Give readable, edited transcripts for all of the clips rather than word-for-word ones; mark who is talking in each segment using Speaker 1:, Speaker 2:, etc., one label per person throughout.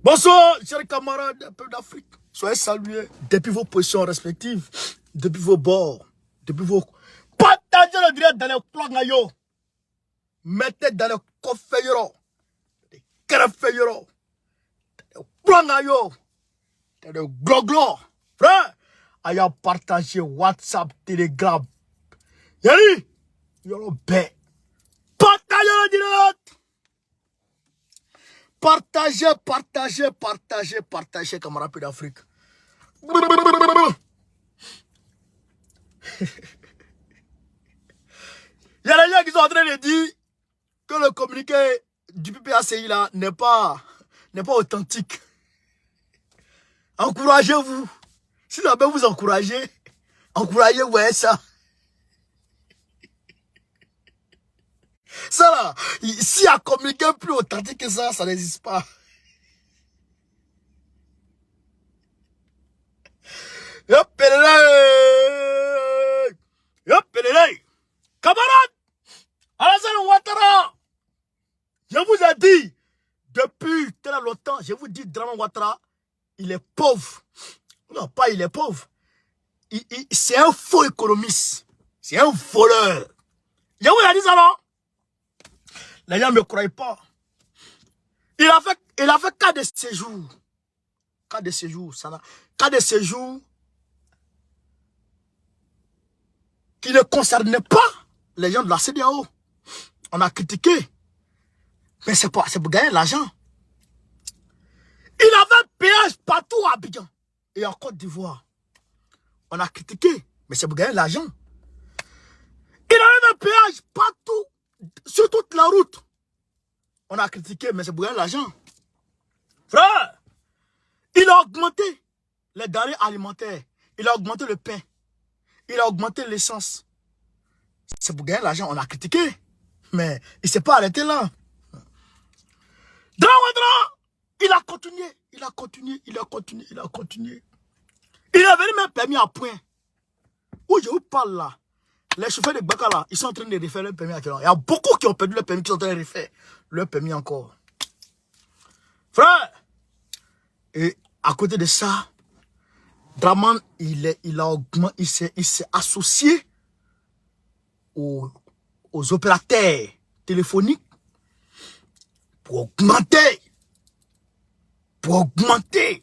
Speaker 1: Bonsoir, chers camarades des peuples d'Afrique. Soyez salués depuis vos positions respectives, depuis vos bords, depuis vos... Partagez le direct dans les clogs. Mettez dans les coffres, les crèves, les clogs, les gloglos. Frère, ayant partagé WhatsApp, Telegram. Yali, yolo bé. Partagez le direct. Partagez, camarades d'Afrique. Il y a des gens qui sont en train de dire que le communiqué du PPACI là n'est pas authentique. Encouragez-vous. Si ça peut vous encourager, encouragez-vous ça. Ça là, s'il y a un communiqué plus authentique que ça n'existe pas. Camarade, Alassane Ouattara, je vous ai dit, depuis très longtemps, je vous dis, Draman Ouattara, il est pauvre. Non, pas il est pauvre. C'est un faux économiste. C'est un voleur. Je vous ai dit ça, non? Les gens ne me croient pas. Il a fait cas de séjour. Cas de séjour, ça n'a. Cas de séjour qui ne concernait pas les gens de la CEDEAO. On a critiqué. Mais c'est pour gagner l'argent. Il avait un péage partout à Abidjan et en Côte d'Ivoire. On a critiqué. Mais c'est pour gagner l'argent. Il avait un péage partout sur toute la route. On a critiqué, mais c'est pour gagner l'argent. Frère, il a augmenté les denrées alimentaires. Il a augmenté le pain. Il a augmenté l'essence. C'est pour gagner l'argent. On a critiqué. Mais il ne s'est pas arrêté là. Il a continué. Il a continué. Il avait même permis à point. Où je vous parle là. Les chauffeurs de Bakala, ils sont en train de refaire leur permis actuellement. Il y a beaucoup qui ont perdu leur permis, qui sont en train de refaire leur permis encore. Frère, et à côté de ça, Draman, il s'est associé aux opérateurs téléphoniques pour augmenter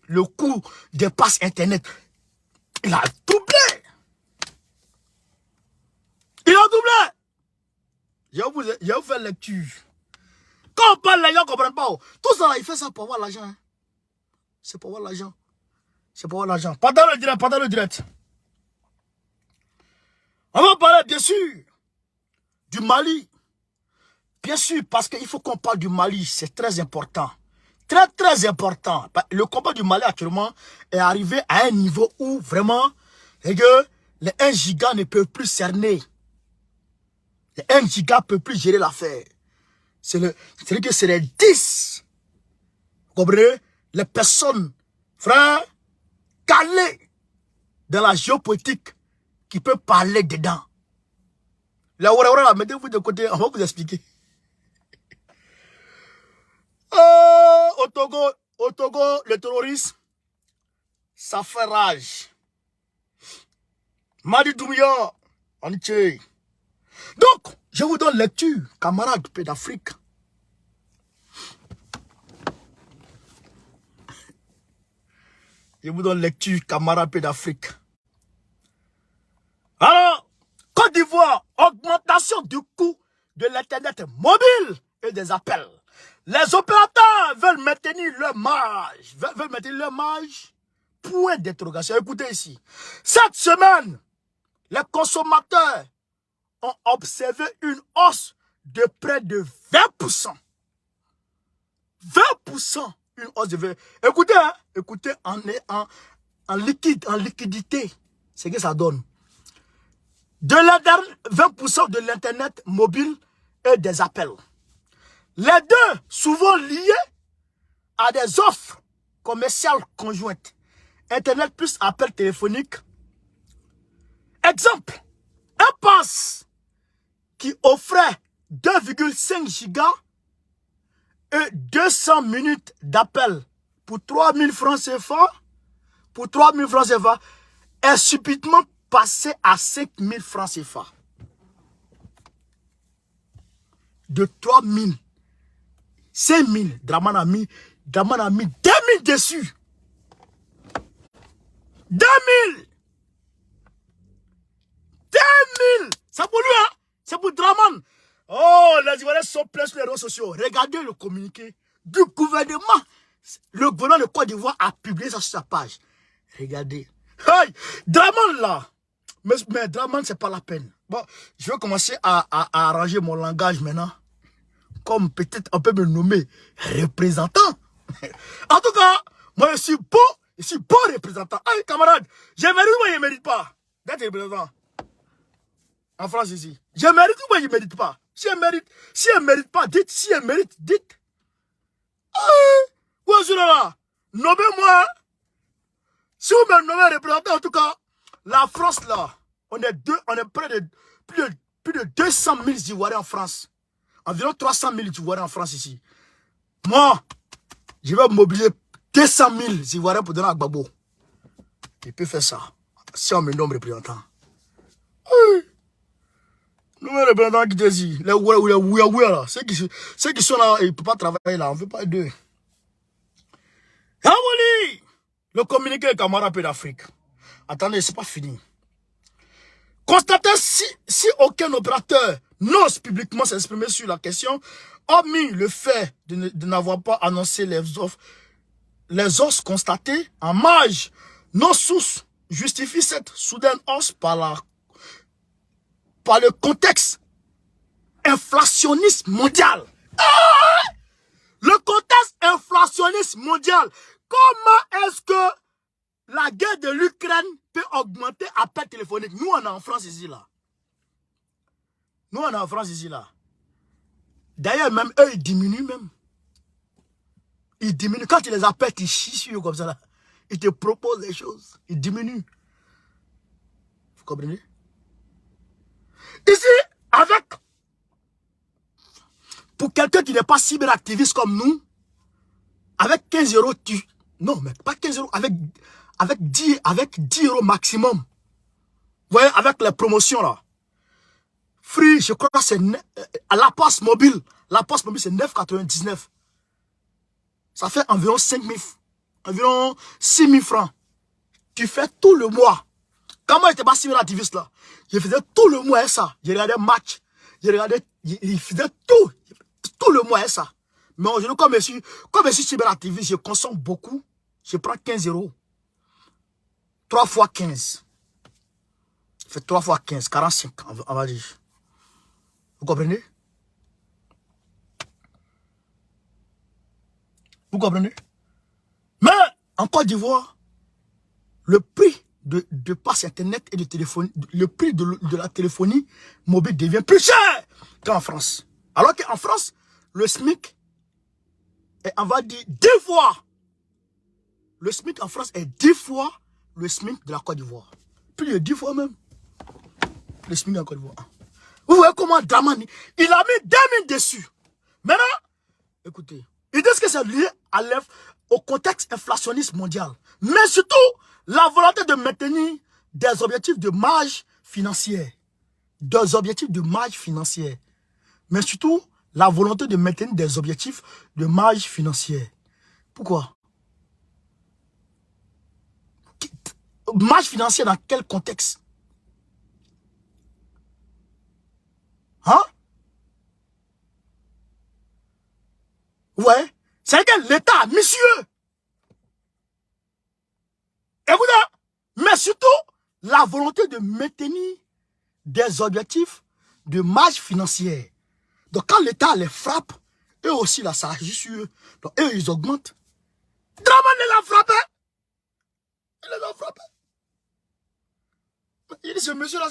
Speaker 1: le coût des passes internet. Il a doublé. Je vais vous faire lecture. Quand on parle, les gens ne comprennent pas. Tout ça, là, il fait ça pour avoir l'argent. Hein. C'est pour avoir l'argent. Pendant le direct. On va parler, bien sûr, du Mali. Bien sûr, parce qu'il faut qu'on parle du Mali. C'est très important. Très, très important. Le combat du Mali, actuellement, est arrivé à un niveau où, vraiment, les 1 giga ne peuvent plus cerner. Les 1 giga ne peut plus gérer l'affaire. C'est les 10. Vous comprenez? Les personnes, frère, calées dans la géopolitique qui peuvent parler dedans. La Ouara, mettez-vous de côté, on va vous expliquer. Au Togo, le terrorisme, ça fait rage. Madi Doumbouya, on y tient. Donc, je vous donne lecture, camarades d'Afrique. Je vous donne lecture, camarades d'Afrique. Alors, Côte d'Ivoire, augmentation du coût de l'Internet mobile et des appels. Les opérateurs veulent maintenir leur marge. Point d'interrogation. Écoutez ici. Cette semaine, les consommateurs ont observé une hausse de près de 20%. 20%. Une hausse de 20%. Écoutez, hein, écoutez en liquidité. C'est ce que ça donne. De 20% de l'Internet mobile et des appels. Les deux, souvent liés à des offres commerciales conjointes. Internet plus appel téléphonique. Exemple, un pass qui offrait 2,5 gigas et 200 minutes d'appel pour 3000 francs CFA, pour 3000 francs CFA, est subitement passé à 5000 francs CFA. De 3000, 5000, Draman a mis 2000 dessus. 2000! 2000! C'est pour lui, hein? C'est pour Draman. Oh, les Ivoiriens sont pleins sur les réseaux sociaux. Regardez le communiqué du gouvernement. Le gouvernement de Côte d'Ivoire a publié ça sur sa page. Regardez. Hey, Draman là. Mais Draman, c'est pas la peine. Bon, je vais commencer à arranger mon langage maintenant. Comme peut-être on peut me nommer représentant. En tout cas, moi je suis bon représentant. Hey, camarade, je mérite ou je ne mérite pas d'être représentant en France ici. Je mérite ou je ne mérite pas? Si elle ne mérite pas, dites. Si elle mérite, dites. Où est-ce là? Nommez-moi. Si vous me nommez représentant, en tout cas, la France là, on est près de plus de 200 000 Ivoiriens en France. Environ 300 000 Ivoiriens en France ici. Moi, je vais mobiliser 200 000 Ivoiriens pour donner à Gbagbo. Je peux faire ça. Si on me nomme représentant. Oui. Nous, représentant qui dit, les ouïa là, ceux qui sont là, ils ne peuvent pas travailler là, on ne veut pas d'eux. Yamoli! Le communiqué est camarade d'Afrique. Attendez, c'est pas fini. Constatez si aucun opérateur n'ose publiquement s'exprimer sur la question, hormis le fait de n'avoir pas annoncé les offres constatées en marge, nos sources justifient cette soudaine hausse par le contexte inflationniste mondial. Le contexte inflationniste mondial. Comment est-ce que la guerre de l'Ukraine peut augmenter appel téléphonique? Nous, on est en France ici, là. Nous, on est en France ici, là. D'ailleurs, même eux, ils diminuent même. Ils diminuent. Quand tu les appelles, ils chient sur eux comme ça, là. Ils te proposent des choses. Ils diminuent. Vous comprenez? Ici, pour quelqu'un qui n'est pas cyberactiviste comme nous, avec 15 euros, non, mais pas 15 euros, avec 10 euros maximum. Vous voyez, avec les promotions là. Free, je crois que c'est à la poste mobile. La poste mobile, c'est 9,99. Ça fait environ 6 000 francs. Tu fais tout le mois. Quand moi, j'étais pas cyberactiviste là, je faisais tout le mois ça. Je regardais match. Il faisait tout le mois ça. Mais aujourd'hui, comme je suis cyberactiviste, je consomme beaucoup. Je prends 15 euros. 3 fois 15. Ça fait 3 fois 15, 45, on va dire. Vous comprenez? Vous comprenez? Mais, en Côte d'Ivoire, le prix de passe internet et de téléphonie, le prix de la téléphonie mobile devient plus cher qu'en France. Alors qu'en France, le SMIC est, on va dire, 10 fois. Le SMIC en France est 10 fois le SMIC de la Côte d'Ivoire. Plus de 10 fois même. Le SMIC de la Côte d'Ivoire. Vous voyez comment Dramani, il a mis 2000 dessus. Maintenant, écoutez, ils disent que c'est lié au contexte inflationniste mondial. Mais surtout, la volonté de maintenir des objectifs de marge financière. Des objectifs de marge financière. Mais surtout, la volonté de maintenir des objectifs de marge financière. Pourquoi? Marge financière dans quel contexte? Hein? Ouais. C'est que l'État, monsieur. Écoutez, mais surtout, la volonté de maintenir des objectifs de marge financière. Donc, quand l'État les frappe, eux aussi, là, ça agit sur eux. Donc, eux, ils augmentent. Draman les a frappés. Il les a frappés. Il dit, ce monsieur-là,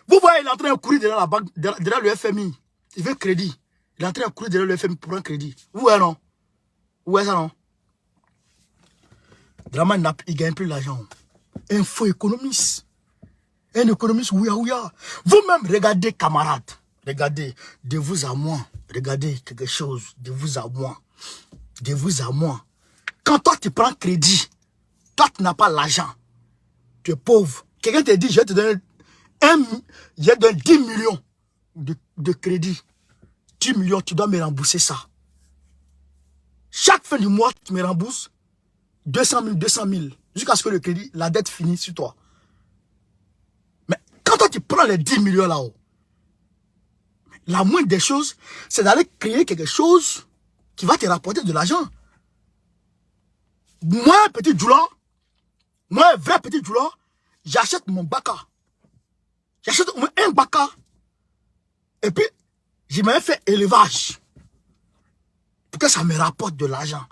Speaker 1: vous voyez, il est en train de courir derrière la banque, derrière le FMI. Il veut crédit. Il est en train de courir derrière le FMI pour un crédit. Vous voyez, non? Vous voyez ça, non? Draman, il ne gagne plus l'argent. Un faux économiste. Un économiste, ouya. Vous-même, regardez, camarades. Regardez, de vous à moi. Regardez quelque chose, de vous à moi. De vous à moi. Quand toi, tu prends crédit, toi, tu n'as pas l'argent. Tu es pauvre. Quelqu'un te dit, je te donne 10 millions de crédit. 10 millions, tu dois me rembourser ça. Chaque fin du mois, tu me rembourses 200 000, jusqu'à ce que le crédit, la dette finisse sur toi. Mais quand toi, tu prends les 10 millions là-haut, la moindre des choses, c'est d'aller créer quelque chose qui va te rapporter de l'argent. Moi, petit douleur, moi, vrai petit douleur, j'achète mon baka. J'achète un baka. Et puis, j'ai même fait élevage. Pour que ça me rapporte de l'argent.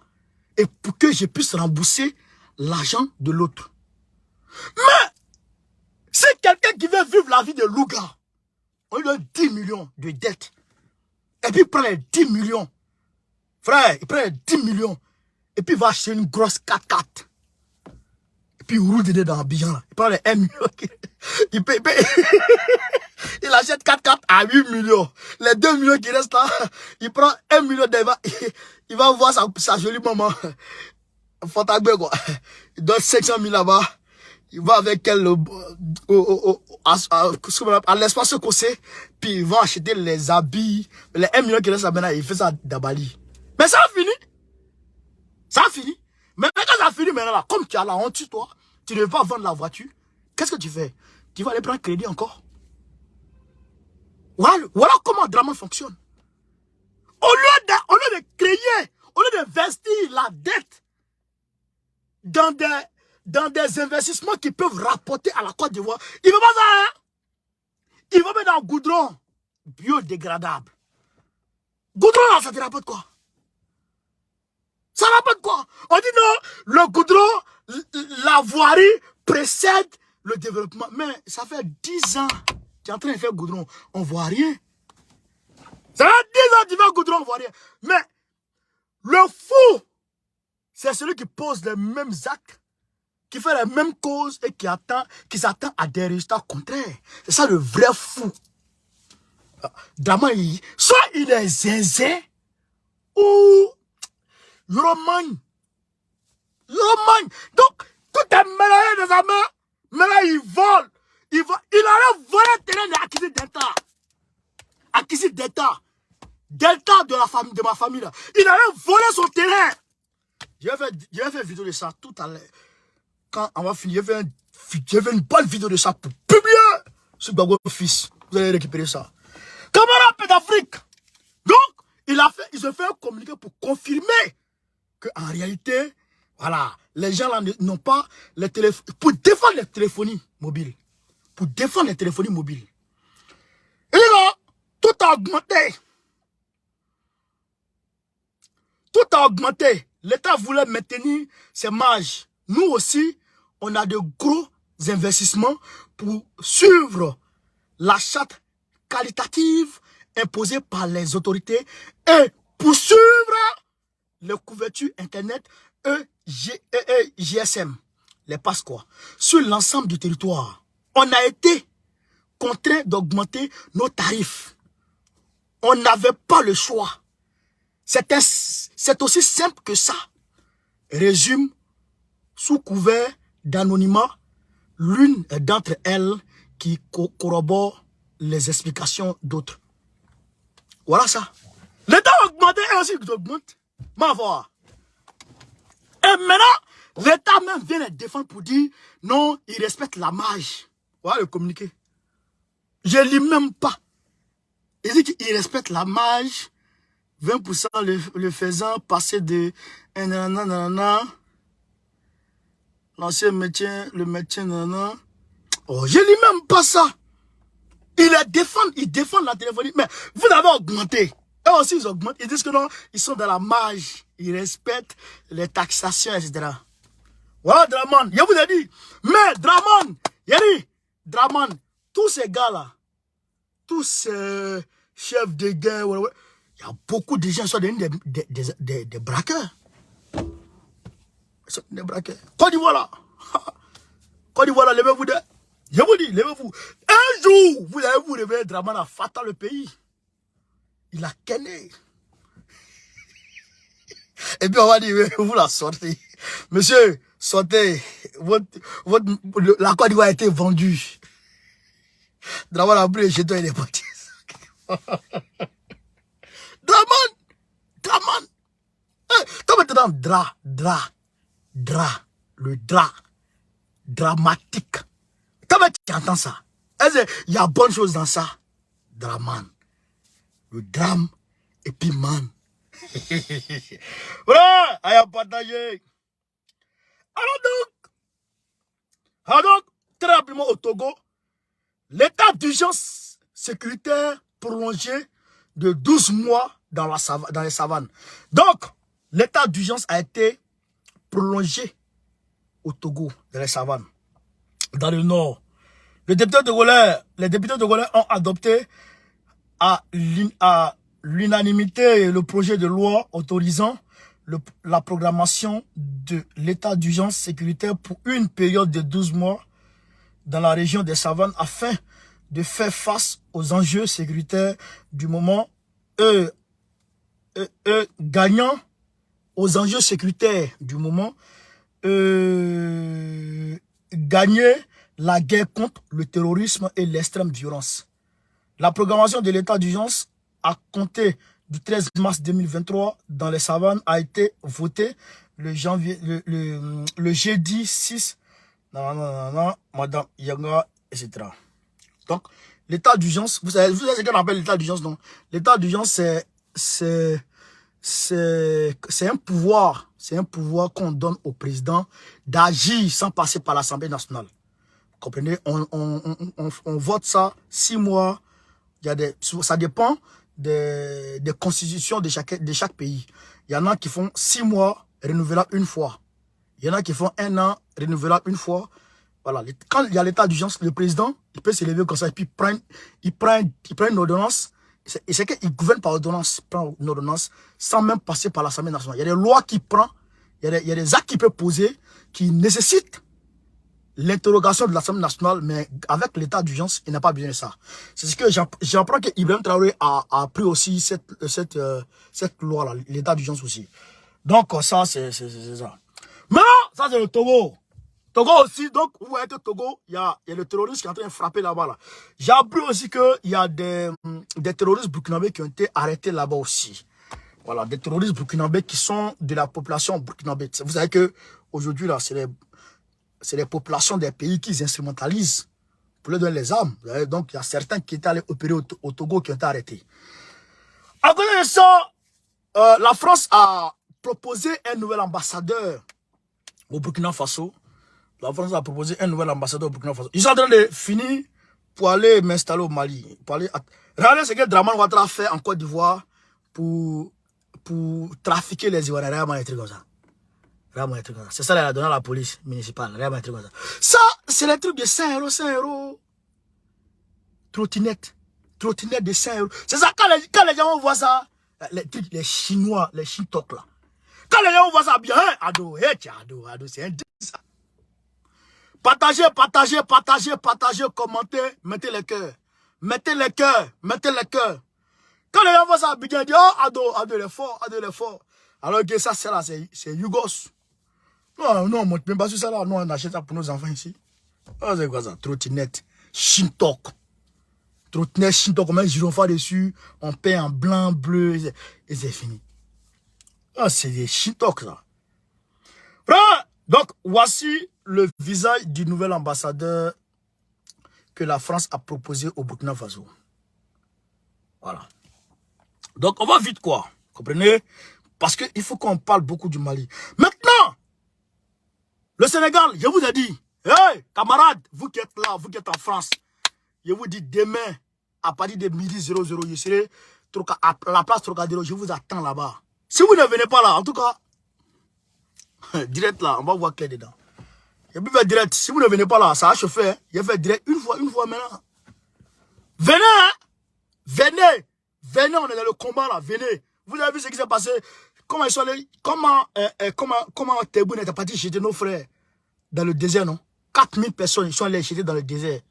Speaker 1: Et pour que je puisse rembourser l'argent de l'autre. Mais, c'est quelqu'un qui veut vivre la vie de Louga. On lui donne 10 millions de dettes. Et puis il prend les 10 millions. Frère, il prend les 10 millions. Et puis il va acheter une grosse 4x4. Et puis il roule dedans dans Abidjan. Il prend les 1 million. Il achète 4x4 à 8 millions. Les 2 millions qui restent là, il prend 1 million. Il va voir sa jolie maman. Fontagbe, quoi. Il donne 500 000 là-bas. Il va avec elle à l'espace cossé. Puis il va acheter les habits. Les 1 million qui restent là maintenant, il fait ça d'Abali. Mais ça a fini. Ça a fini. Mais quand ça a fini maintenant là, comme tu as la honte sur toi, tu ne veux pas vendre la voiture. Qu'est-ce que tu fais? Tu vas aller prendre crédit encore. Voilà comment Draman fonctionne. Au lieu de créer, au lieu d'investir la dette dans des investissements qui peuvent rapporter à la Côte d'Ivoire, il ne veut pas ça. Hein? Il va mettre dans le goudron biodégradable. Goudron là, ça te rapporte quoi? Ça rapporte quoi? On dit non, le goudron, la voirie précède le développement. Mais ça fait 10 ans. Tu es en train de faire goudron, on ne voit rien. Ça fait 10 ans que tu fais goudron, on ne voit rien. Mais le fou, c'est celui qui pose les mêmes actes, qui fait les mêmes causes et qui s'attend à des résultats contraires. C'est ça le vrai fou. Draman, soit il est zinzin, ou Romagne. Donc, tout est mélangé dans sa main. Mais là, il vole. Il allait voler le terrain d'Akisi Delta. Akisi Delta. Delta de ma famille là. Il allait voler son terrain. Je vais faire une vidéo de ça tout à l'heure. Quand on va finir, je vais une bonne vidéo de ça pour publier sur Bago Fils. Vous allez récupérer ça. Camarade d'Afrique. Donc, ils ont fait un communiqué pour confirmer qu'en réalité, voilà, les gens là n'ont pas les téléphones. Pour défendre les téléphonies mobiles. Pour défendre les téléphonies mobiles. Et là, tout a augmenté. Tout a augmenté. L'État voulait maintenir ses marges. Nous aussi, on a de gros investissements pour suivre la charte qualitative imposée par les autorités et pour suivre les couvertures Internet GSM, les passes quoi, sur l'ensemble du territoire. On a été contraint d'augmenter nos tarifs. On n'avait pas le choix. C'est aussi simple que ça. Résume, sous couvert d'anonymat, l'une d'entre elles qui corrobore les explications d'autres. Voilà ça. L'État a augmenté et aussi augmente. Ma voix. Et maintenant, l'État même vient les défendre pour dire non, il respecte la marge. Voilà le communiqué. Je ne lis même pas. Il dit qu'il respecte la marge. 20% le faisant passer de l'ancien métier, le métier Oh, je lis même pas ça. Ils défendent la téléphonie. Mais vous avez augmenté. Eux aussi, ils augmentent. Ils disent que non, ils sont dans la marge. Ils respectent les taxations, etc. Voilà, Draman. Je vous ai dit. Mais Draman, Draman, tous ces gars-là, tous ces chefs de guerre, il y a beaucoup de gens qui sont des braqueurs. Des braqueurs. Côte d'Ivoire là. Côte d'Ivoire là, levez-vous de... Je vous dis, levez-vous. Un jour, vous allez vous réveiller, Draman a fatal le pays. Il a kenné. Et puis on va dire, vous la sortez. Monsieur, sortez. La Côte d'Ivoire a été vendue. Draman a pris le jeton et il est parti. Draman. Toi maintenant, le drap. Dramatique. Toi tu entends ça. Il y a bonne chose dans ça. Draman. Le drame. Et puis man. Voilà, à partager. Alors donc, très rapidement au Togo, l'état d'urgence sécuritaire prolongé de 12 mois dans les savanes. Donc, l'état d'urgence a été prolongé au Togo, dans les savanes, dans le nord. Les députés togolais ont adopté à l'unanimité le projet de loi autorisant la programmation de l'état d'urgence sécuritaire pour une période de 12 mois dans la région des savanes afin de faire face aux enjeux sécuritaires du moment, gagnant aux enjeux sécuritaires du moment, gagner la guerre contre le terrorisme et l'extrême violence. La programmation de l'état d'urgence à compter du 13 mars 2023 dans les savanes a été votée le jeudi 6, Madame Yanga, etc. Donc, l'état d'urgence, vous savez ce qu'on appelle l'état d'urgence, non? L'état d'urgence, c'est un pouvoir qu'on donne au président d'agir sans passer par l'Assemblée nationale. Vous comprenez? On vote ça 6 mois. Ça dépend des constitutions de chaque pays. Il y en a qui font 6 mois renouvelables une fois. Il y en a qui font 1 an renouvelable une fois. Voilà. Quand il y a l'état d'urgence, le président, il peut se lever comme ça et puis il prend une ordonnance. Et c'est qu'il gouverne par ordonnance. Il prend une ordonnance sans même passer par l'Assemblée nationale. Il y a des lois qu'il prend, il y a des actes qu'il peut poser qui nécessitent l'interrogation de l'Assemblée nationale, mais avec l'état d'urgence, il n'a pas besoin de ça. C'est ce que j'apprends que Ibrahim Traoré a pris aussi cette loi-là, l'état d'urgence aussi. Donc ça, c'est ça. Maintenant, ça c'est le Togo. Togo aussi, donc vous voyez que Togo, il y a le terroriste qui est en train de frapper là-bas. Là. J'ai appris aussi qu'il y a des terroristes burkinabés qui ont été arrêtés là-bas aussi. Voilà, des terroristes burkinabés qui sont de la population burkinabé. Vous savez que aujourd'hui là, c'est les populations des pays qui instrumentalisent pour leur donner les armes. Donc, il y a certains qui étaient allés opérer au Togo qui ont été arrêtés. À côté de ça, la France a proposé un nouvel ambassadeur au Burkina Faso. La France a proposé un nouvel ambassadeur au Burkina Faso. Ils sont en train de finir pour aller m'installer au Mali. Regardez ce que Draman Ouattara fait en Côte d'Ivoire pour trafiquer les Ivoiriens. Regardez un truc comme ça. C'est ça, elle a donné à la police municipale. Ça, c'est les trucs de 5 €. Trottinette de 5 €. C'est ça, quand les gens voient ça, les Chinois, les Shintok là. Quand les gens voient ça bien, ado, c'est un ça. Partagez, commentez, mettez les cœurs. Mettez les cœurs. Quand les gens voient ça bien, ils disent, oh, ado, il est fort. Alors que ça, c'est là, c'est Yougos. Non, on ne monte même pas sur ça là. Non, on achète ça pour nos enfants ici. Ah, c'est quoi ça? Trottinette, Shintok. Trottinette, Shintok, on met un gyrophare dessus, on peint en blanc, bleu, et c'est fini. Ah, c'est des Shintok ça. Donc, voici le visage du nouvel ambassadeur que la France a proposé au Burkina Faso. Voilà. Donc, on va vite quoi. Comprenez? Parce qu'il faut qu'on parle beaucoup du Mali. Maintenant, le Sénégal, je vous ai dit, hey, camarades, vous qui êtes là, vous qui êtes en France, je vous dis demain, à partir de midi 00, je serai à la place Trocadéro, je vous attends là-bas. Si vous ne venez pas là, en tout cas, direct là, on va voir clair dedans. Je peux faire direct, si vous ne venez pas là, ça a chauffé, hein. Je vais faire direct une fois maintenant. Venez, hein? Venez, on est dans le combat là, venez. Vous avez vu ce qui s'est passé? Comment ils sont allés, comment Tebou n'était pas parti jeter nos frères dans le désert, non? 4000 personnes, ils sont allés jeter dans le désert.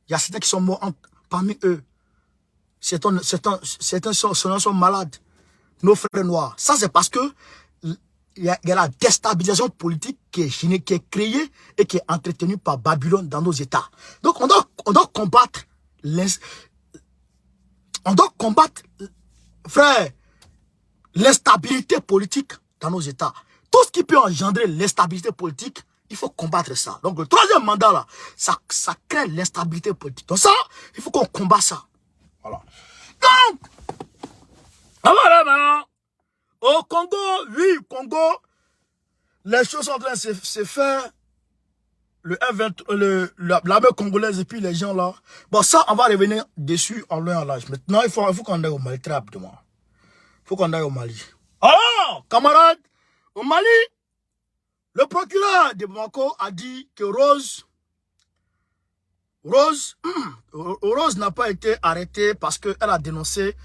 Speaker 1: Il y a certains qui sont morts parmi eux. Certains sont malades. Nos frères noirs. Ça, c'est parce que il y a la déstabilisation politique qui est créée et qui est entretenue par Babylone dans nos États. Donc, on doit combattre frère, l'instabilité politique dans nos États. Tout ce qui peut engendrer l'instabilité politique, il faut combattre ça. Donc, le troisième mandat, là, ça crée l'instabilité politique. Donc ça, il faut qu'on combat ça. Voilà. Donc, voilà maintenant. Au Congo, oui, Congo, les choses sont en train de se faire. L'armée congolaise et puis les gens là. Bon, ça, on va revenir dessus en long et en large. Maintenant, il faut qu'on aille au Mali très rapidement. Il faut qu'on aille au Mali. Alors, camarades, au Mali, le procureur de Bamako a dit que Rose n'a pas été arrêtée parce qu'elle a dénoncé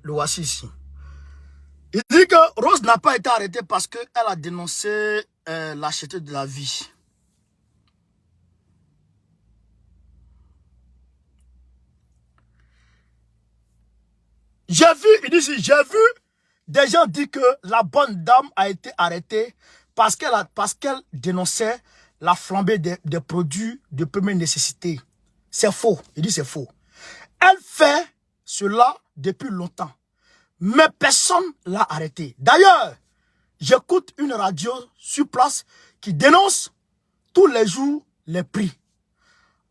Speaker 1: le Ouassi ici. Il dit que Rose n'a pas été arrêtée parce qu'elle a dénoncé la cherté de la vie. J'ai vu des gens dire que la bonne dame a été arrêtée parce qu'elle dénonçait la flambée des produits de première nécessité. C'est faux. Il dit c'est faux. Elle fait cela depuis longtemps. Mais personne ne l'a arrêtée. D'ailleurs, j'écoute une radio sur place qui dénonce tous les jours les prix.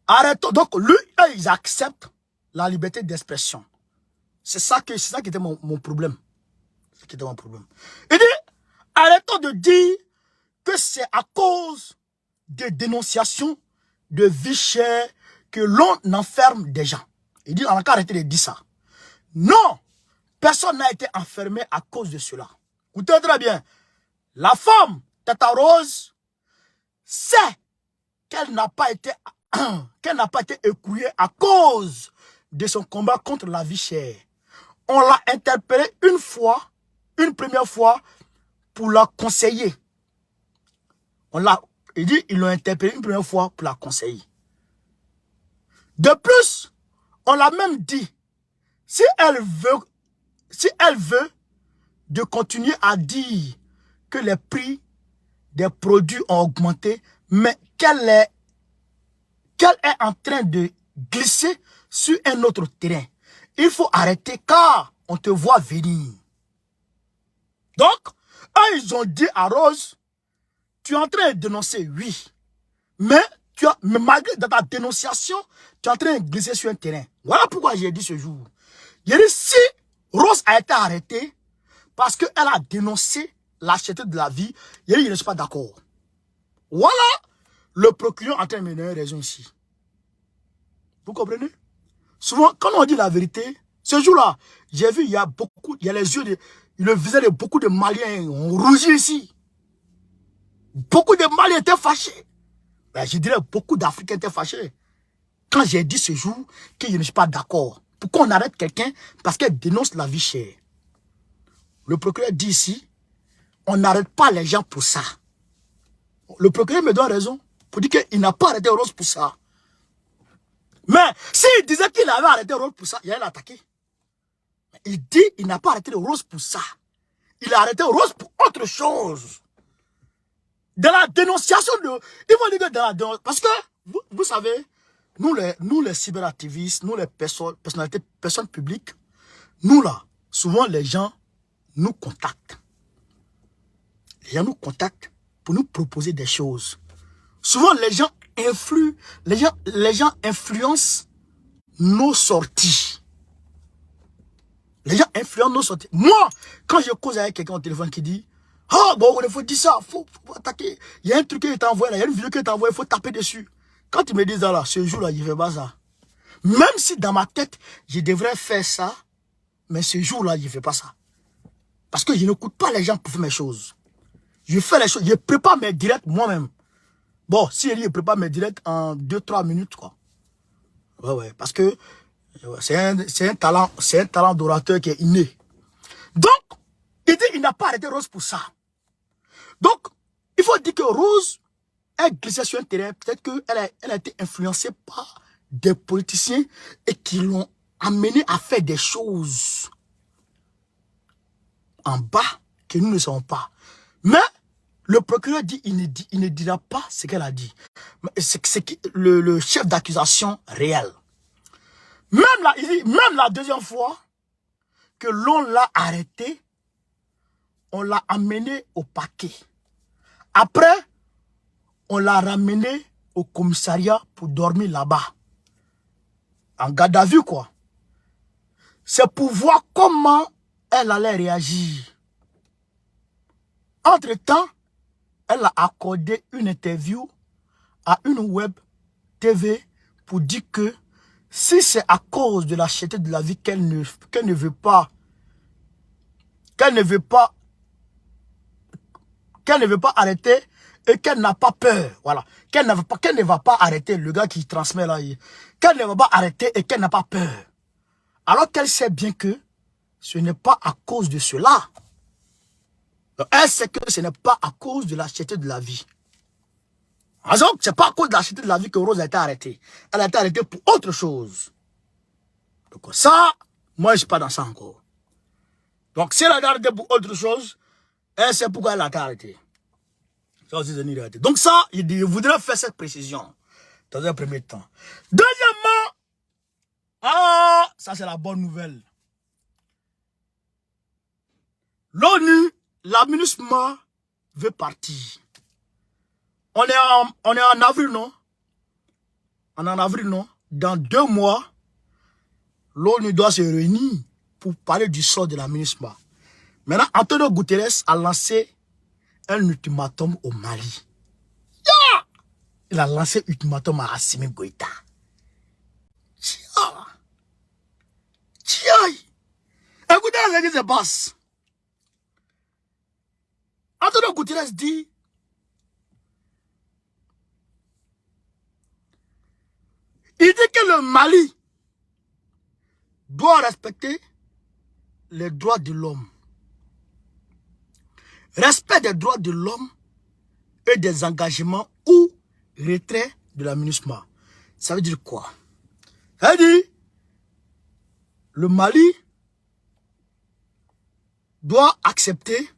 Speaker 1: Arrêtons. Donc, lui, ils acceptent la liberté d'expression. C'est ça qui était mon problème. C'est ça qui était mon problème. Il dit, arrêtons de dire que c'est à cause des dénonciations de vie chère que l'on enferme des gens. Il dit, on a qu'à arrêter de dire ça. Non, personne n'a été enfermé à cause de cela. Écoutez très bien. La femme, Tata Rose, sait qu'elle n'a pas été écrouée à cause de son combat contre la vie chère. On l'a interpellée une première fois, pour la conseiller. Ils l'ont interpellée une première fois pour la conseiller. De plus, on l'a même dit, si elle veut de continuer à dire que les prix des produits ont augmenté, mais qu'elle est en train de glisser sur un autre terrain. Il faut arrêter car on te voit venir. Donc, ils ont dit à Rose, tu es en train de dénoncer, oui. Mais malgré dans ta dénonciation, tu es en train de glisser sur un terrain. Voilà pourquoi j'ai dit ce jour. J'ai dit, si Rose a été arrêtée parce qu'elle a dénoncé la cherté de la vie, j'ai dit, je ne suis pas d'accord. Voilà le procureur en train de me donner raison ici. Vous comprenez? Souvent, quand on dit la vérité, ce jour-là, j'ai vu, il y a les yeux, le visage de beaucoup de Maliens ont rougi ici. Beaucoup de Maliens étaient fâchés. Ben, je dirais beaucoup d'Africains étaient fâchés. Quand j'ai dit ce jour que je ne suis pas d'accord. Pourquoi on arrête quelqu'un parce qu'elle dénonce la vie chère? Le procureur dit ici, on n'arrête pas les gens pour ça. Le procureur me donne raison pour dire qu'il n'a pas arrêté Rose pour ça. Mais s'il disait qu'il avait arrêté Rose pour ça, il allait l'attaquer. Il dit qu'il n'a pas arrêté Rose pour ça. Il a arrêté Rose pour autre chose. Dans la dénonciation de... Il faut dire que dans la dénonciation... Parce que, vous savez, nous les cyberactivistes, nous les personnes publiques, nous là, souvent les gens nous contactent. Les gens nous contactent pour nous proposer des choses. Souvent les gens influencent nos sorties. Les gens influencent nos sorties. Moi, quand je cause avec quelqu'un au téléphone qui dit, ah bon, il faut dire ça, faut attaquer. Il y a un truc qui t'a envoyé là, il y a une vidéo qui t'a envoyé, il faut taper dessus. Quand ils me disent ça là, ce jour-là, je ne fais pas ça. Même si dans ma tête, je devrais faire ça, mais ce jour-là, je ne fais pas ça. Parce que je n'écoute pas les gens pour faire mes choses. Je fais les choses, je prépare mes directs moi-même. Bon, si je prépare mes directs en 2-3 minutes, quoi. Ouais, parce que c'est un talent d'orateur qui est inné. Donc, il dit qu'il n'a pas arrêté Rose pour ça. Donc, il faut dire que Rose est glissée sur un terrain. Peut-être qu'elle a été influencée par des politiciens et qui l'ont amenée à faire des choses en bas que nous ne savons pas. Mais Le procureur dit, il ne dira pas ce qu'elle a dit. C'est le chef d'accusation réel. Même là, il dit, même la deuxième fois que l'on l'a arrêté, on l'a amené au parquet. Après, on l'a ramené au commissariat pour dormir là-bas. En garde à vue, quoi. C'est pour voir comment elle allait réagir. Entre-temps, elle a accordé une interview à une web TV pour dire que si c'est à cause de la cherté de la vie qu'elle ne veut pas arrêter et qu'elle n'a pas peur, voilà, qu'elle ne va pas arrêter le gars qui transmet là, qu'elle ne va pas arrêter et qu'elle n'a pas peur. Alors qu'elle sait bien que ce n'est pas à cause de cela. Donc, elle sait que ce n'est pas à cause de la cherté de la vie. Donc, ce n'est pas à cause de la cherté de la vie que Rose a été arrêtée. Elle a été arrêtée pour autre chose. Donc ça, moi je ne suis pas dans ça encore. Donc si elle a été arrêtée pour autre chose, elle sait pourquoi elle a été arrêtée. Ça aussi, c'est une réalité. Donc ça, je voudrais faire cette précision dans un premier temps. Deuxièmement, ça c'est la bonne nouvelle. L'ONU, la MINUSMA veut partir. On est en avril, non? On est en avril, non? Dans 2 mois, l'ONU doit se réunir pour parler du sort de la MINUSMA. Maintenant, Antonio Guterres a lancé un ultimatum au Mali. Il a lancé un ultimatum à Assimi Goïta. Écoutez ce qui se passe. Antonio Guterres dit, il dit que le Mali doit respecter les droits de l'homme. Respect des droits de l'homme et des engagements ou retrait de la MINUSMA. Ça veut dire quoi? Ça veut dire le Mali doit accepter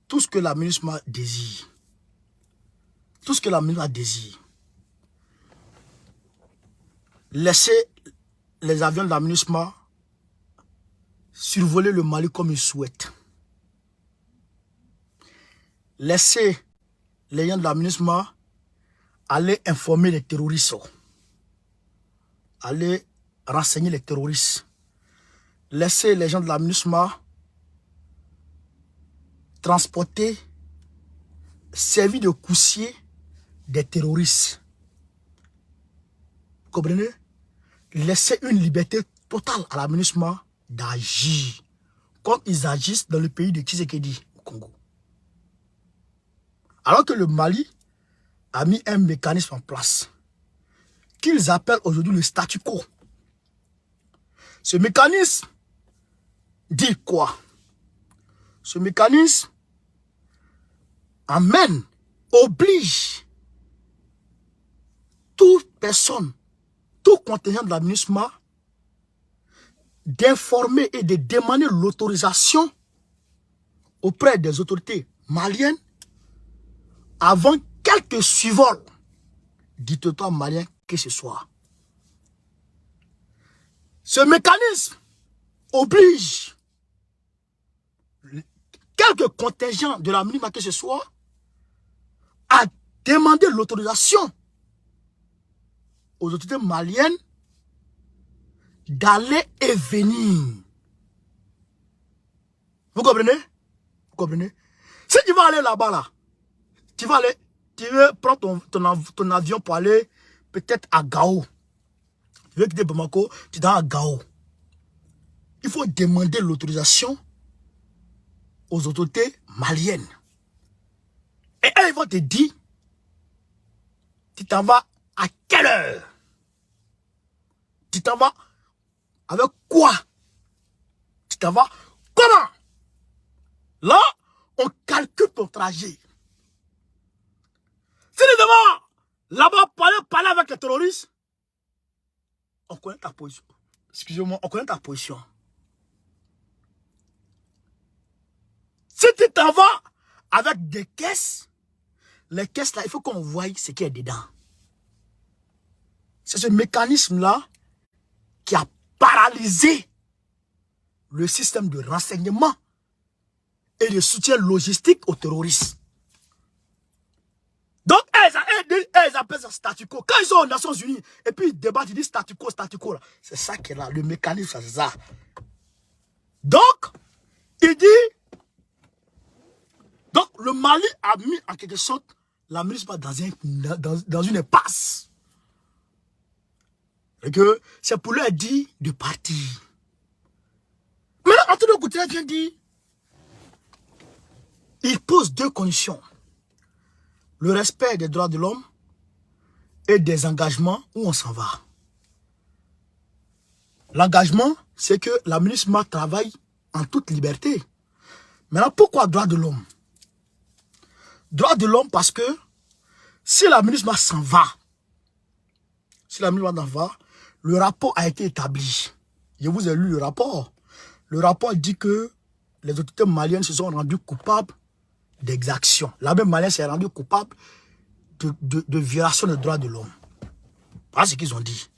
Speaker 1: tout ce que la MINUSMA désire. Tout ce que la MINUSMA désire. Laisser les avions de la MINUSMA survoler le Mali comme ils souhaitent. Laisser les gens de la MINUSMA aller informer les terroristes. Aller renseigner les terroristes. Laisser les gens de la MINUSMA transporter, servir de coussier des terroristes. Vous comprenez? Laisser une liberté totale à la MINUSMA d'agir comme ils agissent dans le pays de Tshisekedi au Congo. Alors que le Mali a mis un mécanisme en place qu'ils appellent aujourd'hui le statu quo. Ce mécanisme dit quoi? Ce mécanisme oblige toute personne, tout contingent de la MINUSMA d'informer et de demander l'autorisation auprès des autorités maliennes avant quelques survols du territoire malien que ce soit. Ce mécanisme oblige quelques contingents de la MINUSMA que ce soit à demander l'autorisation aux autorités maliennes d'aller et venir. Vous comprenez? Vous comprenez? Si tu vas aller là-bas, là, tu veux prendre ton avion pour aller peut-être à Gao. Tu veux quitter Bamako, tu vas à Gao. Il faut demander l'autorisation aux autorités maliennes. Et elles vont te dire, tu t'en vas à quelle heure? Tu t'en vas avec quoi? Tu t'en vas comment? Là, on calcule ton trajet. Si tu te vas là-bas parler avec les terroristes, on connaît ta position. Excusez-moi, on connaît ta position. Si tu t'en vas avec des caisses. Les caisses là, il faut qu'on voie ce qui est dedans. C'est ce mécanisme-là qui a paralysé le système de renseignement et de soutien logistique aux terroristes. Donc, elles appellent ça statu quo. Quand ils sont aux Nations Unies, et puis ils débattent, ils disent statu quo, c'est ça qui est là, le mécanisme, c'est ça. Donc, il dit, donc le Mali a mis en quelque sorte la MINUSMA dans une impasse. Et que c'est pour leur dire de partir. Mais là, Antonio Guterres vient dire, il pose deux conditions. Le respect des droits de l'homme et des engagements où on s'en va. L'engagement, c'est que la MINUSMA travaille en toute liberté. Maintenant, pourquoi droits de l'homme? Droits de l'homme parce que si la MINUSMA s'en va, le rapport a été établi. Je vous ai lu le rapport. Le rapport dit que les autorités maliennes se sont rendues coupables d'exactions. L'armée malienne s'est rendue coupable de violation des droits de l'homme. Voilà ce qu'ils ont dit.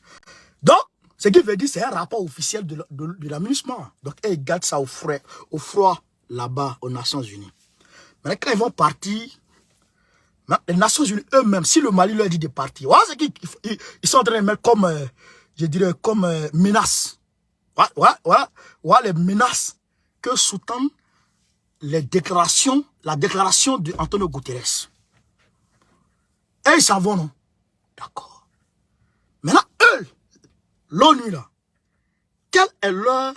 Speaker 1: Donc, ce qui veut dire, c'est un rapport officiel de la MINUSMA. Donc, ils gardent ça au froid là-bas aux Nations Unies. Maintenant, quand ils vont partir, les Nations Unies eux-mêmes, si le Mali leur dit de partir, voilà ce qu'ils sont en train de mettre comme, je dirais, comme menace. Voilà les menaces que sous-tendent la déclaration de Antonio Guterres. Et ils s'en vont, non? D'accord. Maintenant, eux, l'ONU, là, quelle est leur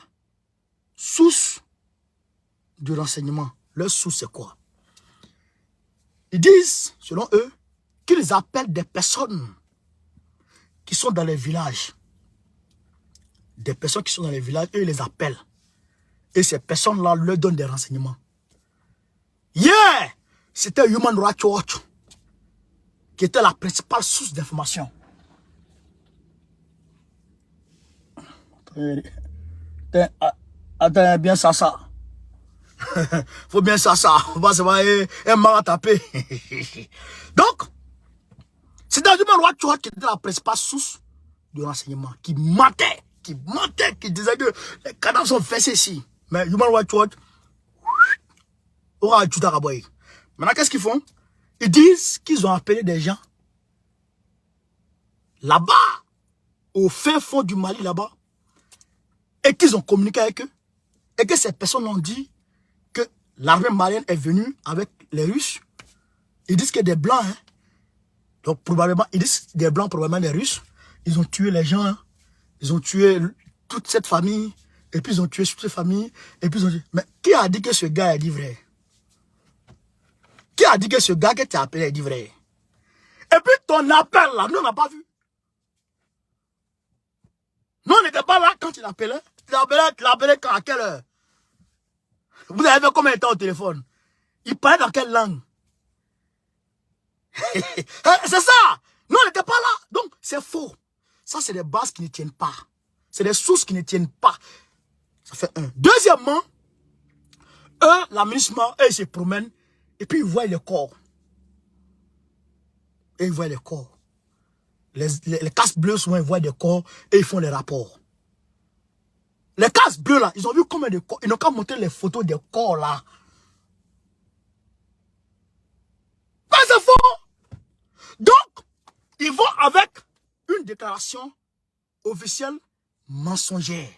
Speaker 1: source de renseignement? Leur source, c'est quoi? Ils disent, selon eux, qu'ils appellent des personnes qui sont dans les villages. Des personnes qui sont dans les villages, eux, ils les appellent. Et ces personnes-là leur donnent des renseignements. Hier, c'était Human Rights Watch qui était la principale source d'information. Attends, bien ça. Faut bien ça. On va se voir un mal à taper. Donc, c'était Human Rights Watch qui était la principale source de renseignement, qui mentait, qui disait que les cadavres sont faits ici. Mais Human Rights Watch, aura tout à raboyer. Maintenant, qu'est-ce qu'ils font? Ils disent qu'ils ont appelé des gens là-bas, au fin fond du Mali, là-bas, et qu'ils ont communiqué avec eux, et que ces personnes ont dit que l'armée malienne est venue avec les Russes. Ils disent que des Blancs, hein. Donc, probablement, ils disent des Blancs, probablement des Russes. Ils ont tué les gens, hein. Ils ont tué toute cette famille, et puis ils ont tué toute cette famille, et puis ils ont dit, mais qui a dit que ce gars a dit vrai? Qui a dit que ce gars que tu as appelé a dit vrai? Et puis ton appel là, nous on n'a pas vu. Nous on n'était pas là quand tu l'appelais. Tu l'appelais quand, à quelle heure? Vous avez fait combien de temps au téléphone? Il parlait dans quelle langue? C'est ça! Nous on n'était pas là. Donc c'est faux. Ça c'est des bases qui ne tiennent pas. C'est des sources qui ne tiennent pas. Ça fait un. Deuxièmement, eux, la MINUSMA, eux ils se promènent. Et puis, ils voient les corps. Et ils voient les corps. Les casques bleus, souvent, ils voient des corps et ils font les rapports. Les casques bleus, là, ils ont vu combien de corps. Ils n'ont qu'à montrer les photos des corps, là. Mais c'est faux. Donc, ils vont avec une déclaration officielle mensongère.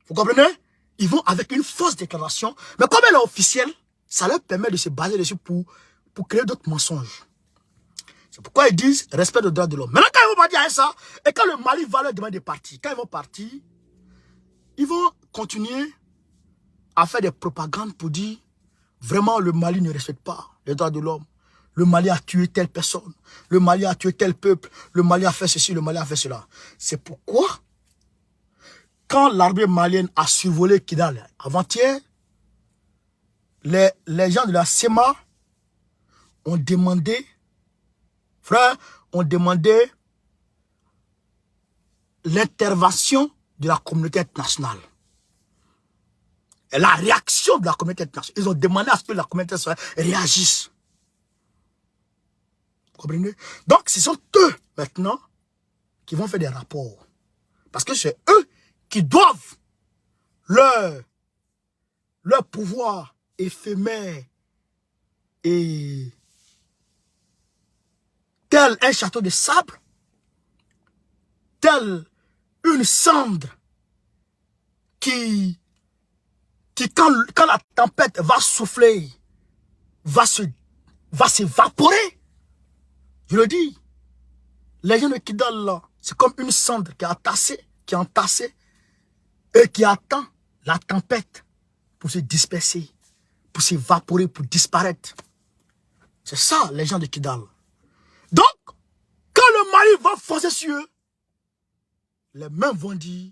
Speaker 1: Vous comprenez? Ils vont avec une fausse déclaration. Mais comme elle est officielle, ça leur permet de se baser dessus pour créer d'autres mensonges. C'est pourquoi ils disent respect des droits de l'homme. Maintenant, quand ils vont partir à ça, et quand le Mali va leur demander de partir, quand ils vont partir, ils vont continuer à faire des propagandes pour dire vraiment le Mali ne respecte pas les droits de l'homme. Le Mali a tué telle personne. Le Mali a tué tel peuple. Le Mali a fait ceci, le Mali a fait cela. C'est pourquoi, quand l'armée malienne a survolé Kidal avant-hier, les gens de la SEMA ont demandé, frère, l'intervention de la communauté internationale. la réaction de la communauté internationale. Ils ont demandé à ce que la communauté internationale réagisse. Vous comprenez? Donc, ce sont eux, maintenant, qui vont faire des rapports. Parce que c'est eux qui doivent leur pouvoir éphémère et tel un château de sable, tel une cendre qui quand la tempête va souffler, va s'évaporer. Je le dis, les gens de Kidal, là, c'est comme une cendre qui est entassée et qui attend la tempête pour se disperser, pour s'évaporer, pour disparaître. C'est ça, les gens de Kidal. Donc, quand le Mali va foncer sur eux, les mains vont dire,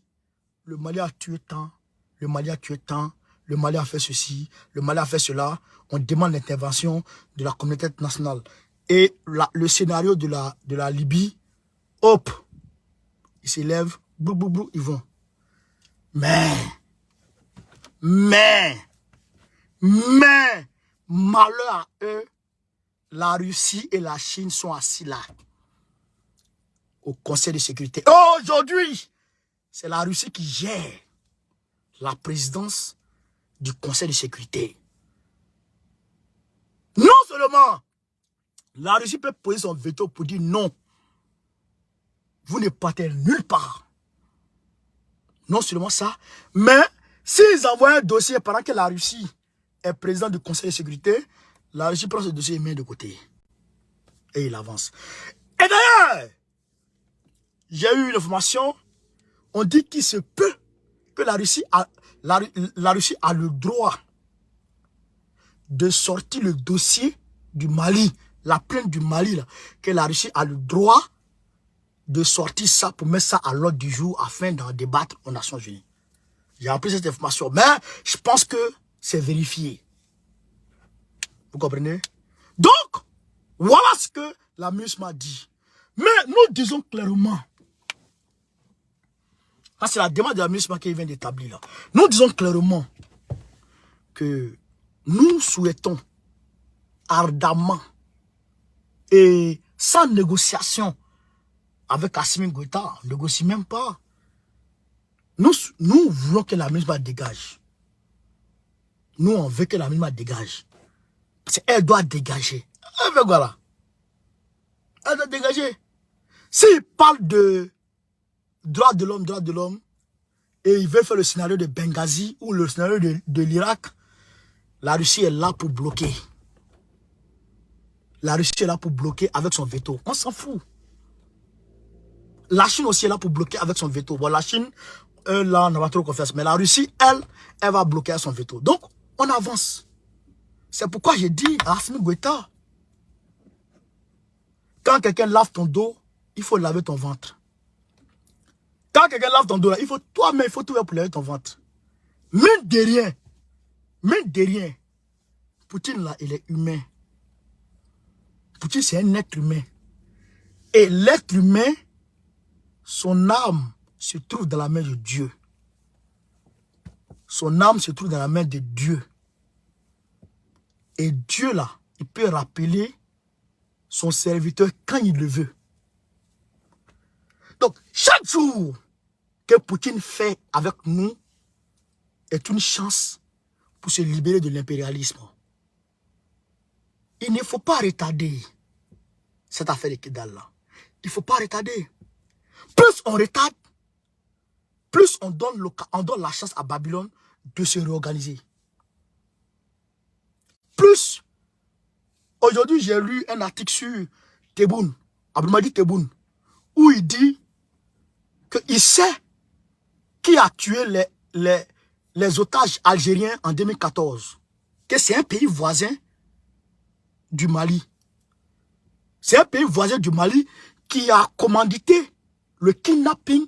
Speaker 1: le Mali a tué tant, le Mali a tué tant, le Mali a fait ceci, le Mali a fait cela. On demande l'intervention de la communauté internationale. Et le scénario de la Libye, hop, ils s'élèvent, brou, brou, brou, ils vont. Mais, malheur à eux, la Russie et la Chine sont assis là, au Conseil de sécurité. Aujourd'hui, c'est la Russie qui gère la présidence du Conseil de sécurité. Non seulement, la Russie peut poser son veto pour dire non, vous ne partez nulle part. Non seulement ça, mais s'ils envoient un dossier pendant que la Russie est président du Conseil de sécurité, la Russie prend ce dossier et met de côté. Et il avance. Et d'ailleurs, j'ai eu une information, on dit qu'il se peut que la Russie a le droit de sortir le dossier du Mali, la plainte du Mali, là, que la Russie a le droit de sortir ça pour mettre ça à l'ordre du jour afin d'en débattre aux Nations Unies. J'ai appris cette information, mais je pense que c'est vérifié. Vous comprenez? Donc, voilà ce que la MINUSMA m'a dit. Mais nous disons clairement, c'est la demande de la MINUSMA qui vient d'établir là. Nous disons clairement que nous souhaitons ardemment et sans négociation avec Assimi Goïta, on ne négocie même pas. Nous voulons que la MINUSMA dégage. Nous, on veut que la MINUSMA dégage. Parce qu'elle doit dégager. Voilà. Elle doit dégager. S'il parle de droits de l'homme, et il veut faire le scénario de Benghazi ou le scénario de l'Irak, la Russie est là pour bloquer. La Russie est là pour bloquer avec son veto. On s'en fout. La Chine aussi est là pour bloquer avec son veto. Bon, la Chine, là, on n'a pas trop confiance. Mais la Russie, elle va bloquer avec son veto. Donc, on avance. C'est pourquoi j'ai dit à Assimi Goïta, quand quelqu'un lave ton dos, il faut laver ton ventre. Quand quelqu'un lave ton dos, il faut toi-même, il faut tout faire pour laver ton ventre. Même de rien. Poutine, là, il est humain. Poutine, c'est un être humain. Et l'être humain, son âme se trouve dans la main de Dieu. Son âme se trouve dans la main de Dieu. Et Dieu, là, il peut rappeler son serviteur quand il le veut. Donc, chaque jour que Poutine fait avec nous est une chance pour se libérer de l'impérialisme. Il ne faut pas retarder cette affaire de Kidal-là. Il ne faut pas retarder. Plus on retarde, plus on donne la chance à Babylone de se réorganiser. Plus, aujourd'hui j'ai lu un article sur Tebboune, Abdelmadi Tebboune, où il dit qu'il sait qui a tué les otages algériens en 2014. Que c'est un pays voisin du Mali. C'est un pays voisin du Mali qui a commandité le kidnapping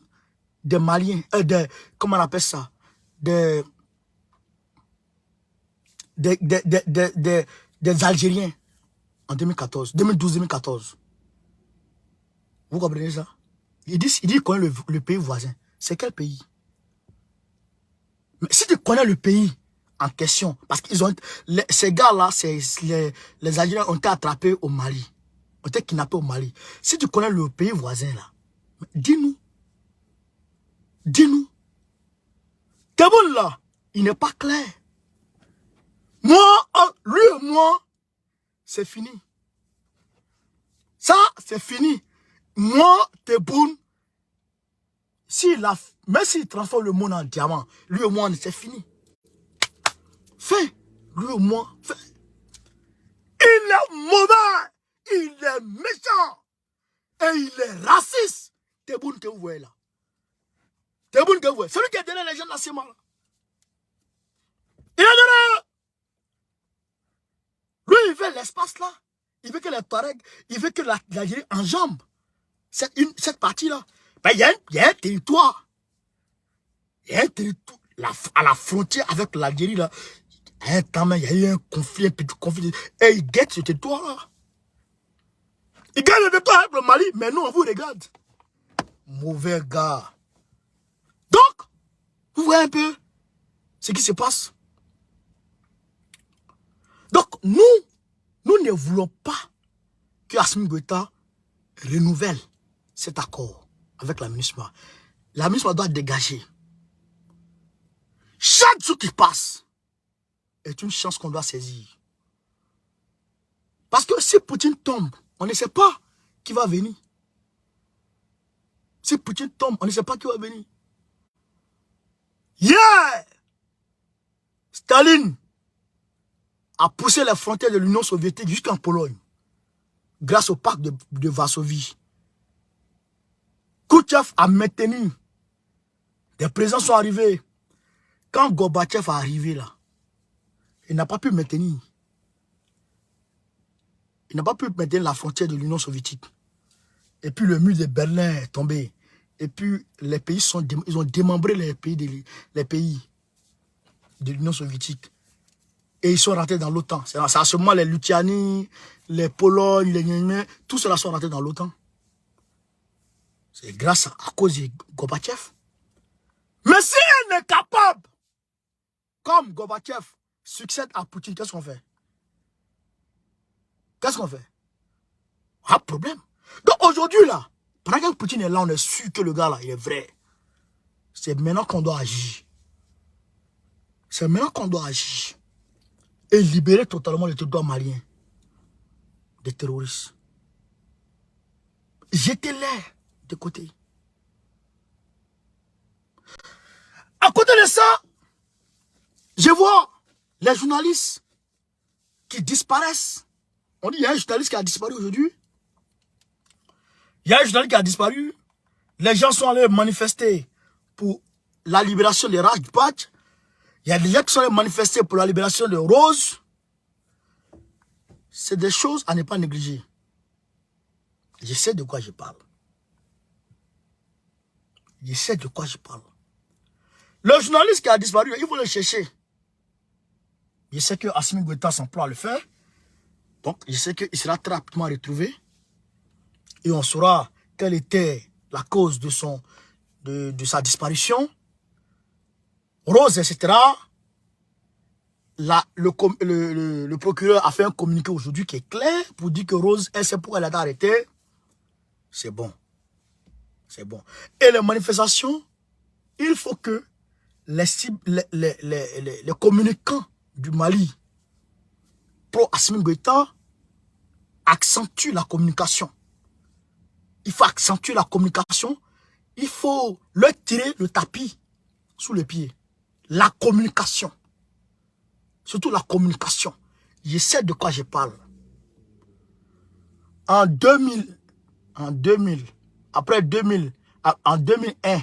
Speaker 1: des Maliens, comment on appelle ça, des Algériens en 2012-2014. Vous comprenez ça? Il dit qu'il connaît le pays voisin. C'est quel pays? Mais si tu connais le pays, en question. Parce qu'ils ont... Ces gars-là, les Algériens ont été attrapés au Mali. Ont été kidnappés au Mali. Si tu connais le pays voisin là, dis-nous. Dis-nous. Tebboune là, il n'est pas clair. Moi, lui et moi, c'est fini. Ça, c'est fini. Moi, Tebboune, même s'il transforme le monde en diamant, lui et moi, c'est fini. Fait. Lui et moi, fait. Il est mauvais. Il est méchant. Et il est raciste. Tebboune, que vous voyez là. Tebboune, que vous voyez. Celui qui a donné les gens de la CEMA là. Il a donné. Lui, il veut l'espace là. Il veut que les Touaregs, il veut que l'Algérie enjambe cette partie-là. Ben, il y a un territoire. Il y a un territoire à la frontière avec l'Algérie là. À un temps, il y a eu un conflit, un petit conflit. Et il guette ce territoire-là. Il gagne le territoire avec le Mali, mais nous, on vous regarde. Mauvais gars. Donc, vous voyez un peu ce qui se passe. Donc, nous ne voulons pas que Assimi Goïta renouvelle cet accord avec la MINUSMA. La MINUSMA doit dégager. Chaque jour qui passe est une chance qu'on doit saisir. Parce que si Poutine tombe, on ne sait pas qui va venir. Si Poutine tombe, on ne sait pas qui va venir. Yeah! Staline a poussé les frontières de l'Union soviétique jusqu'en Pologne, grâce au pacte de Varsovie. Khrouchtchev a maintenu. Des présidents sont arrivés. Quand Gorbatchev est arrivé là, il n'a pas pu maintenir. Il n'a pas pu maintenir la frontière de l'Union soviétique. Et puis le mur de Berlin est tombé. Et puis les pays ils ont démembré les pays de l'Union soviétique. Et ils sont rentrés dans l'OTAN. C'est à ce moment les Lituanie, les Pologne, les Gnémé, tout cela sont rentrés dans l'OTAN. C'est grâce à cause de Gorbatchev. Mais si elle est capable, comme Gorbatchev succède à Poutine, qu'est-ce qu'on fait? Qu'est-ce qu'on fait? Pas de problème. Donc aujourd'hui là, pendant que Poutine est là, on est sûr que le gars là, il est vrai. C'est maintenant qu'on doit agir. C'est maintenant qu'on doit agir. Et libérer totalement le territoire malien des terroristes. Jetez-les de côté. À côté de ça, je vois les journalistes qui disparaissent. On dit qu'il y a un journaliste qui a disparu aujourd'hui. Il y a un journaliste qui a disparu. Les gens sont allés manifester pour la libération de Rajbach. Il y a des gens qui sont allés manifester pour la libération de Rose. C'est des choses à ne pas négliger. Je sais de quoi je parle. Je sais de quoi je parle. Le journaliste qui a disparu, il faut le chercher. Je sais que Assimi Goïta s'emploie à le faire. Donc, je sais qu'il sera très rapidement retrouvé. Et on saura quelle était la cause de sa disparition. Rose, etc. Le procureur a fait un communiqué aujourd'hui qui est clair pour dire que Rose, elle sait pourquoi elle a été arrêtée. C'est bon. C'est bon. Et les manifestations, il faut que les communicants du Mali pro-Assimi Goïta accentuent la communication. Il faut accentuer la communication. Il faut leur tirer le tapis sous les pieds. La communication. Surtout la communication. Je sais de quoi je parle. En 2000, après 2000, en 2001,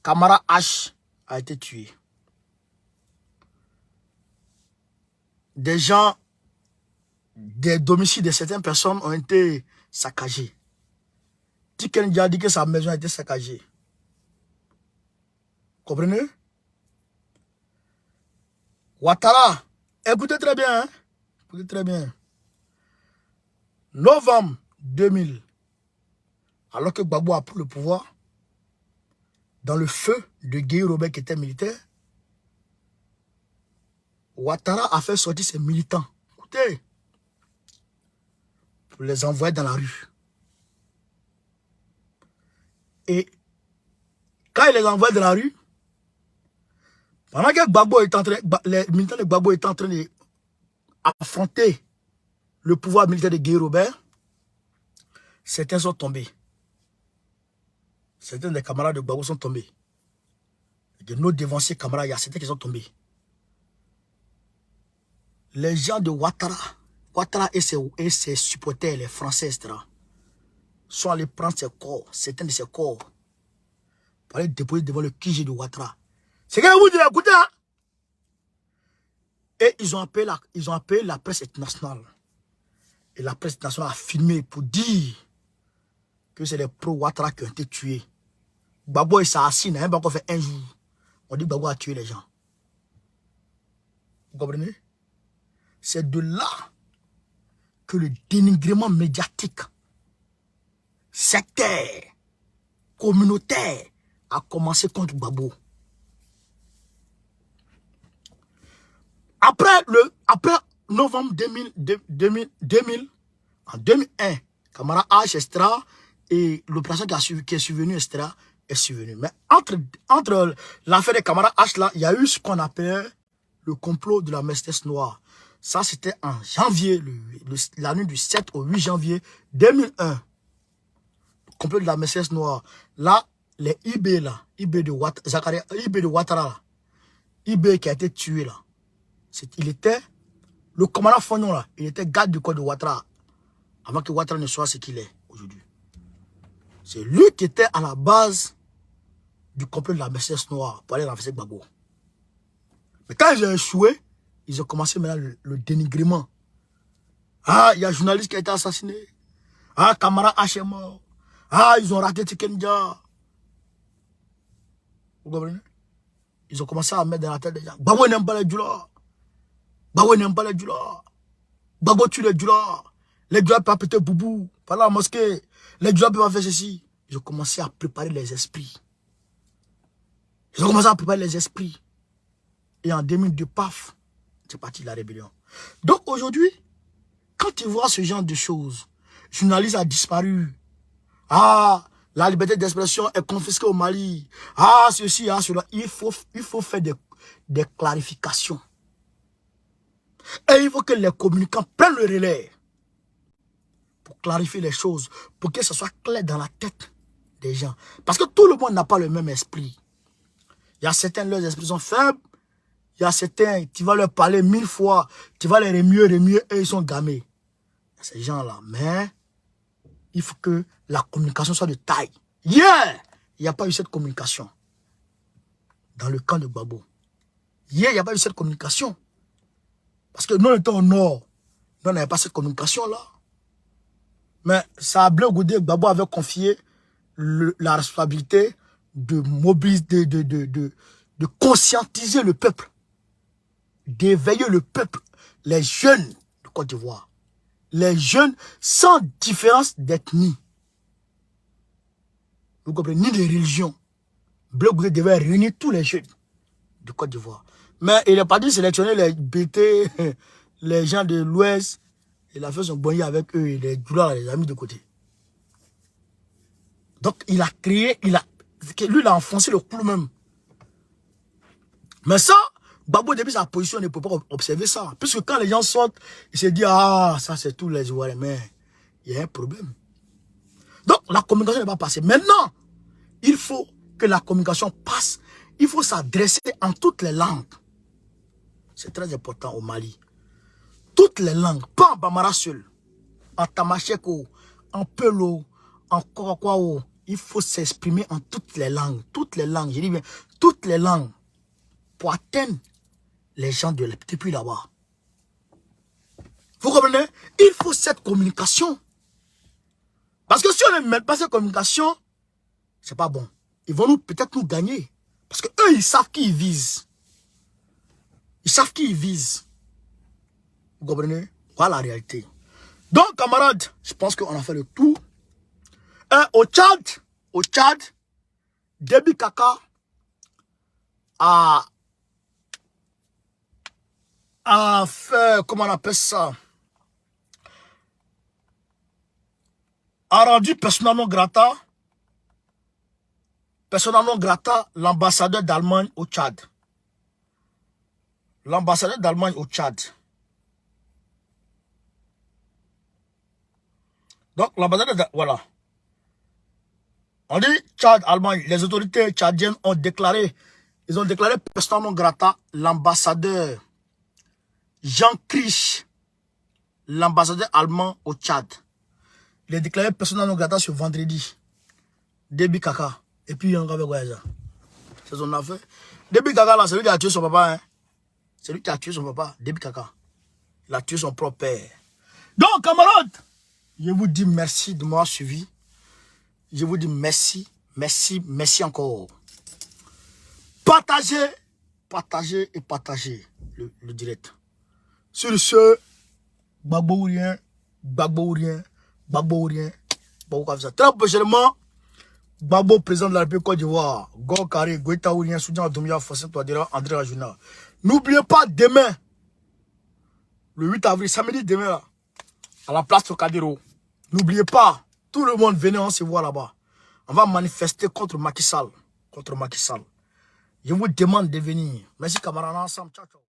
Speaker 1: Camara H a été tué. Des gens, des domiciles de certaines personnes ont été saccagés. Tiken a dit que sa maison a été saccagée. Comprenez? Ouattara, écoutez très bien, hein? Écoutez très bien. Novembre 2000, alors que Gbagbo a pris le pouvoir, dans le feu de Guy Robert qui était militaire, Ouattara a fait sortir ses militants. Écoutez, pour les envoyer dans la rue. Et quand il les envoie dans la rue, pendant que Gbagbo est en train, les militants de Gbagbo étaient en train d'affronter le pouvoir militaire de Guy Robert, certains sont tombés. Certains des camarades de Gbagbo sont tombés. De nos devanciers camarades, il y a certains qui sont tombés. Les gens de Ouattara et ses supporters, les Français, etc., sont allés prendre ses corps, certains de ses corps, pour aller déposer devant le QG de Ouattara. C'est ce que vous dites, écoutez, hein? Et ils ont appelé la presse internationale. Et la presse internationale a filmé pour dire que c'est les pro-Ouattara qui ont été tués. Gbagbo il s'est assis, il n'a même pas encore fait un jour. On dit que Gbagbo a tué les gens. Vous comprenez? C'est de là que le dénigrement médiatique, sectaire, communautaire, a commencé contre Gbagbo. Après novembre 2000, en 2001, Camara H, etc., et l'opération qui est survenue, etc., est survenue. Mais entre l'affaire des Camara H, là, il y a eu ce qu'on appelle le complot de la Mercedes noire. Ça, c'était en janvier, la nuit du 7 au 8 janvier 2001. Le complot de la Mercedes noire. Là, les IB, là, IB de Ouattara, là, IB qui a été tué, là. Il était, le commandant Fognon, là, il était garde du corps de Ouattara, avant que Ouattara ne soit ce qu'il est aujourd'hui. C'est lui qui était à la base du complot de la Mercedes noire pour aller renverser Gbagbo. Mais quand ils ont échoué, ils ont commencé maintenant le dénigrement. Ah, il y a un journaliste qui a été assassiné. Ah, Camara H est mort. Ah, ils ont raté Tikenja. Vous comprenez? Ils ont commencé à mettre dans la tête des gens. Gbagbo n'aime pas les Djoula. Gbagbo n'aime pas les Djoula. Gbagbo tue les Djoula. Les Djoula peuvent péter boubou pendant la mosquée. Les Djoula peuvent faire ceci. Ils ont commencé à préparer les esprits. Ils ont commencé à préparer les esprits. Et en 2002, paf, c'est parti la rébellion. Donc aujourd'hui, quand tu vois ce genre de choses, journaliste a disparu. Ah, la liberté d'expression est confisquée au Mali. Ah, ceci, ah, cela. Il faut faire des clarifications. Et il faut que les communicants prennent le relais pour clarifier les choses, pour que ce soit clair dans la tête des gens. Parce que tout le monde n'a pas le même esprit. Il y a certains, leurs esprits sont faibles. Il y a certains, tu vas leur parler 1000 fois, tu vas les remuer, et ils sont gamés. Ces gens-là. Mais il faut que la communication soit de taille. Hier, il n'y a pas eu cette communication dans le camp de Gbagbo. Hier, il n'y a pas eu cette communication. Parce que nous, on était au nord. Nous, on n'avait pas cette communication-là. Mais ça a Goudé, Gbagbo avait confié la responsabilité de mobiliser, de conscientiser le peuple. D'éveiller le peuple, les jeunes de Côte d'Ivoire. Les jeunes sans différence d'ethnie. Vous comprenez, ni de religion. Goudé devait réunir tous les jeunes de Côte d'Ivoire. Mais il n'est pas dit sélectionner les BT, les gens de l'Ouest. Il a fait son bonnier avec eux, les douleurs, les amis de côté. Donc il a créé, lui il a enfoncé le clou même. Mais ça, Gbagbo depuis sa position ne peut pas observer ça. Puisque quand les gens sortent, il se dit, ah, ça c'est tous les Ivoiriens. Mais il y a un problème. Donc la communication n'est pas passée. Maintenant, il faut que la communication passe. Il faut s'adresser en toutes les langues. C'est très important au Mali. Toutes les langues, pas en Bambara seul. En Tamasheko, en Pelo, en Korakwao. Il faut s'exprimer en toutes les langues. Toutes les langues, je dis bien, toutes les langues. Pour atteindre les gens depuis là-bas. Vous comprenez? Il faut cette communication. Parce que si on ne met pas cette communication, c'est pas bon. Ils vont peut-être nous gagner. Parce que eux, ils savent qui ils visent. Ils savent qui ils visent. Vous comprenez? Voilà la réalité. Donc, camarades, je pense qu'on a fait le tour. Au Tchad, Déby Kaka a fait, comment on appelle ça, a rendu persona non grata l'ambassadeur d'Allemagne au Tchad. L'ambassadeur d'Allemagne au Tchad. Donc, l'ambassadeur, voilà. On dit Tchad, Allemagne, les autorités tchadiennes ont déclaré, persona non grata l'ambassadeur Jean Krisch, l'ambassadeur allemand au Tchad. Il est déclaré persona non grata ce vendredi. Déby Kaka. Et puis, il y a un gars avec ça. C'est son affaire. Déby Kaka, là, c'est lui qui a tué son papa. Hein. C'est lui qui a tué son papa, Déby Kaka. Il a tué son propre père. Donc, camarades, je vous dis merci de m'avoir suivi. Je vous dis merci, merci, merci encore. Partagez, partagez et partagez le direct. Sur ce, Gbagbo ou rien, Gbagbo ou rien, Gbagbo ou rien, Gbagbo comme ça. Très prochainement, Gbagbo, président de la République Côte d'Ivoire, Gor Carré, Goïta ou rien, Soudian Domia, Fossin Touadéra, André Rajuna. N'oubliez pas demain, le 8 avril, samedi demain, là, à la place Trocadéro. N'oubliez pas, tout le monde venez, on se voit là-bas. On va manifester contre Macky Sall. Je vous demande de venir. Merci camarades, ensemble. Ciao, ciao.